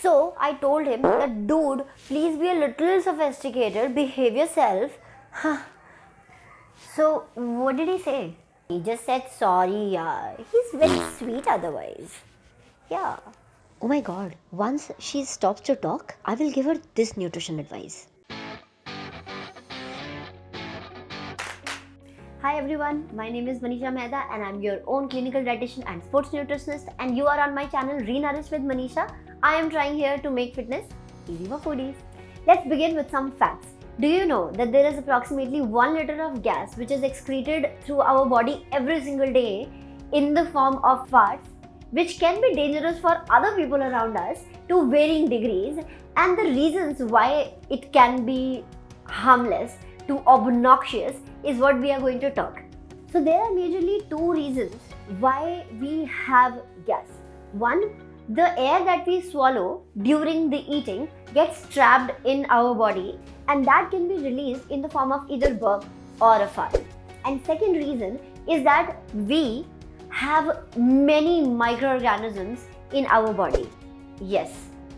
So I told him that, dude, please be a little sophisticated, behave yourself. So what did he say? He just said sorry, yeah. He's very sweet otherwise. Yeah. Oh my god, once she stops to talk, I will give her this nutrition advice. Hi everyone, my name is Manisha Mehta and I'm your own clinical dietitian and sports nutritionist, and you are on my channel Re-Nourish with Manisha. I am trying here to make fitness easy for foodies. Let's begin with some facts. Do you know that there is approximately 1 liter of gas which is excreted through our body every single day in the form of farts, which can be dangerous for other people around us to varying degrees, and the reasons why it can be harmless to obnoxious is what we are going to talk. So there are majorly two reasons why we have gas. One, the air that we swallow during the eating gets trapped in our body, and that can be released in the form of either burp or a fart. And second reason is that we have many microorganisms in our body. Yes,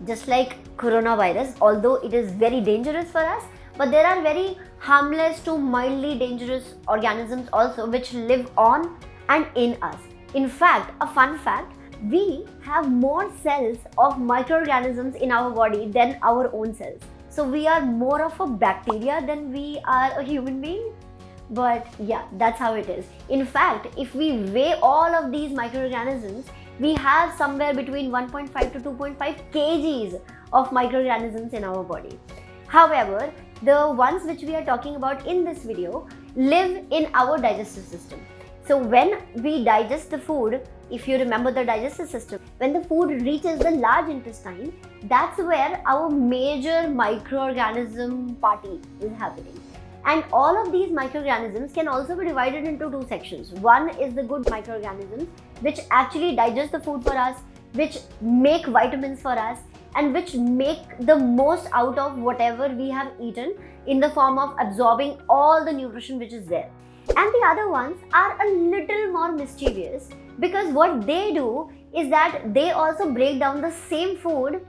just like coronavirus, although it is very dangerous for us, but there are very harmless to mildly dangerous organisms also which live on and in us. In fact, a fun fact, we have more cells of microorganisms in our body than our own cells. So we are more of a bacteria than we are a human being. But yeah, that's how it is. In fact, if we weigh all of these microorganisms, we have somewhere between 1.5 to 2.5 kgs of microorganisms in our body. However, the ones which we are talking about in this video live in our digestive system. So when we digest the food, if you remember the digestive system, when the food reaches the large intestine, that's where our major microorganism party is happening. And all of these microorganisms can also be divided into two sections. One is the good microorganisms, which actually digest the food for us, which make vitamins for us, and which make the most out of whatever we have eaten in the form of absorbing all the nutrition which is there. And the other ones are a little more mischievous, because what they do is that they also break down the same food,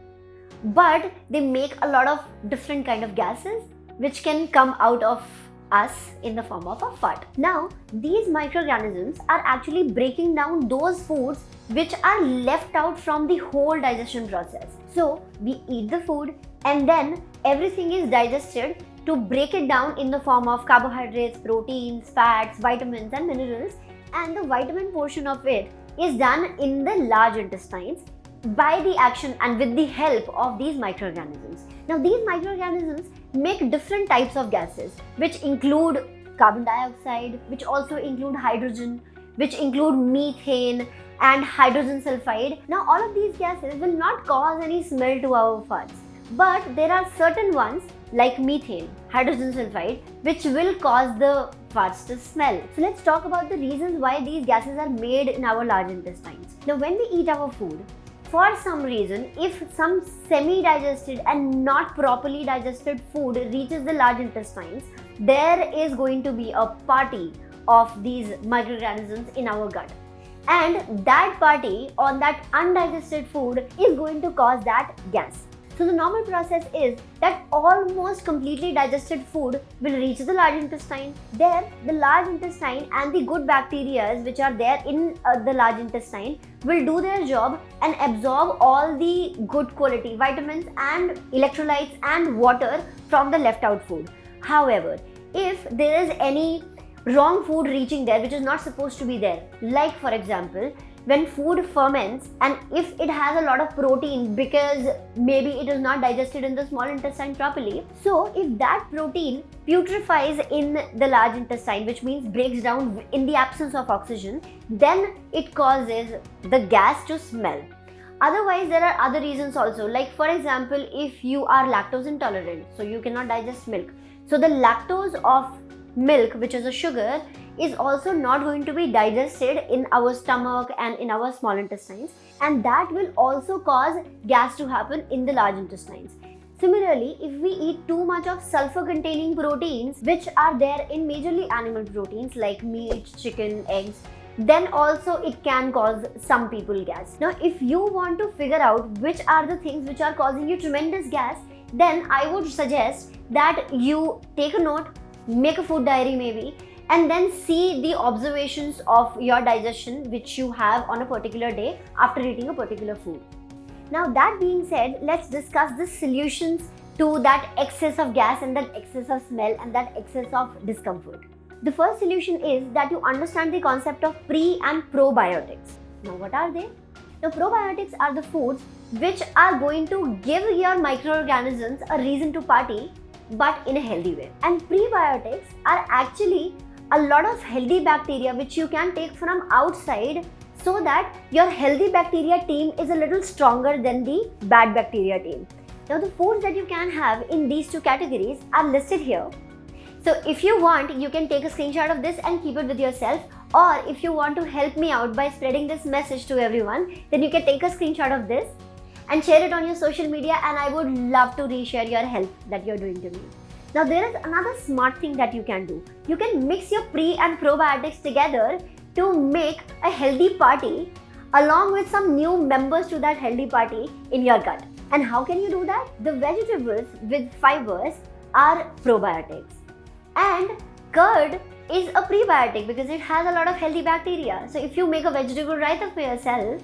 but they make a lot of different kind of gases which can come out of us in the form of a fart. Now, these microorganisms are actually breaking down those foods which are left out from the whole digestion process. So, we eat the food and then everything is digested to break it down in the form of carbohydrates, proteins, fats, vitamins and minerals, and the vitamin portion of it is done in the large intestines by the action and with the help of these microorganisms. Now, these microorganisms make different types of gases, which include carbon dioxide, which also include hydrogen, which include methane and hydrogen sulfide. Now, all of these gases will not cause any smell to our farts, but there are certain ones like methane, hydrogen sulfide, which will cause the farts to smell. So let's talk about the reasons why these gases are made in our large intestines. Now, when we eat our food, for some reason, if some semi-digested and not properly digested food reaches the large intestines, there is going to be a party of these microorganisms in our gut. And that party on that undigested food is going to cause that gas. So the normal process is that almost completely digested food will reach the large intestine. There, the large intestine and the good bacteria which are there in the large intestine will do their job and absorb all the good quality vitamins and electrolytes and water from the left out food. However, if there is any wrong food reaching there which is not supposed to be there, like for example, when food ferments and if it has a lot of protein because maybe it is not digested in the small intestine properly, so if that protein putrefies in the large intestine, which means breaks down in the absence of oxygen, then it causes the gas to smell. Otherwise, there are other reasons also, like for example, if you are lactose intolerant, so you cannot digest milk, so the lactose of milk, which is a sugar, is also not going to be digested in our stomach and in our small intestines, and that will also cause gas to happen in the large intestines. Similarly, if we eat too much of sulfur containing proteins which are there in majorly animal proteins like meat, chicken, eggs, then also it can cause some people gas. Now, if you want to figure out which are the things which are causing you tremendous gas, then I would suggest that you take a note, make a food diary maybe, and then see the observations of your digestion which you have on a particular day after eating a particular food. Now, that being said, let's discuss the solutions to that excess of gas and that excess of smell and that excess of discomfort. The first solution is that you understand the concept of pre and probiotics. Now, what are they? Now, probiotics are the foods which are going to give your microorganisms a reason to party, but in a healthy way. And prebiotics are actually a lot of healthy bacteria which you can take from outside, so that your healthy bacteria team is a little stronger than the bad bacteria team. Now, the foods that you can have in these two categories are listed here. So if you want, you can take a screenshot of this and keep it with yourself, or if you want to help me out by spreading this message to everyone, then you can take a screenshot of this and share it on your social media, and I would love to reshare your help that you're doing to me. Now, there is another smart thing that you can do. You can mix your pre and probiotics together to make a healthy party along with some new members to that healthy party in your gut. And how can you do that? The vegetables with fibers are probiotics, and curd is a prebiotic because it has a lot of healthy bacteria. So if you make a vegetable raita for yourself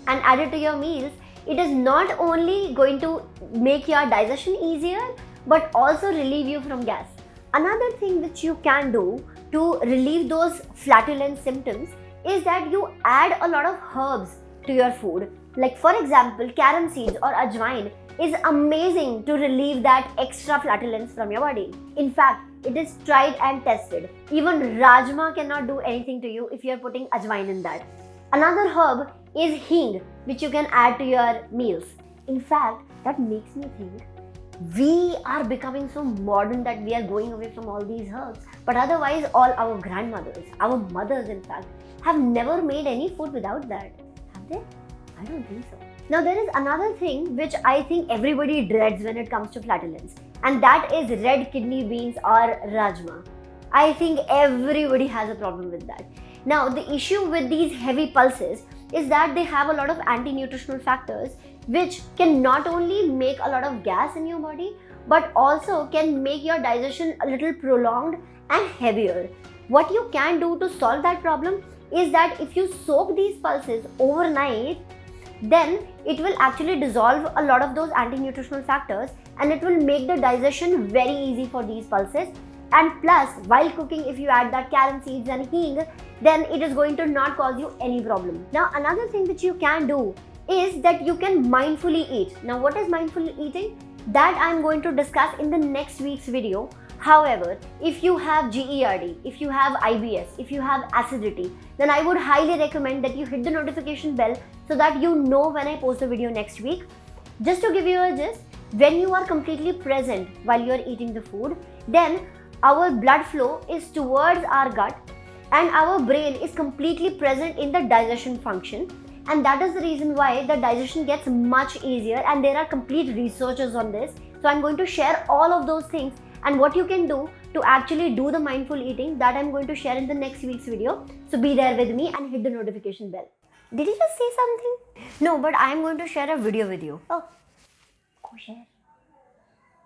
and add it to your meals, it is not only going to make your digestion easier, but also relieve you from gas. Another thing which you can do to relieve those flatulence symptoms is that you add a lot of herbs to your food. Like, for example, carom seeds or ajwain is amazing to relieve that extra flatulence from your body. In fact, it is tried and tested. Even rajma cannot do anything to you if you are putting ajwain in that. Another herb is hing, which you can add to your meals. In fact, that makes me think we are becoming so modern that we are going away from all these herbs. But otherwise, all our grandmothers, our mothers in fact, have never made any food without that. Have they? I don't think so. Now, there is another thing which I think everybody dreads when it comes to flatulence, and that is red kidney beans or rajma. I think everybody has a problem with that. Now, the issue with these heavy pulses is that they have a lot of anti-nutritional factors which can not only make a lot of gas in your body, but also can make your digestion a little prolonged and heavier. What you can do to solve that problem is that if you soak these pulses overnight, then it will actually dissolve a lot of those anti-nutritional factors, and it will make the digestion very easy for these pulses. And plus, while cooking, if you add that carom seeds and hing, then it is going to not cause you any problem. Now, another thing which you can do is that you can mindfully eat. Now, what is mindful eating? That I am going to discuss in the next week's video. However, if you have GERD, if you have IBS, if you have acidity, then I would highly recommend that you hit the notification bell so that you know when I post a video next week. Just to give you a gist, when you are completely present while you are eating the food, then our blood flow is towards our gut and our brain is completely present in the digestion function, and that is the reason why the digestion gets much easier, and there are complete researches on this. So I'm going to share all of those things and what you can do to actually do the mindful eating, that I'm going to share in the next week's video. So be there with me and hit the notification bell. Did you just say something? No, but I'm going to share a video with you. Oh, go share.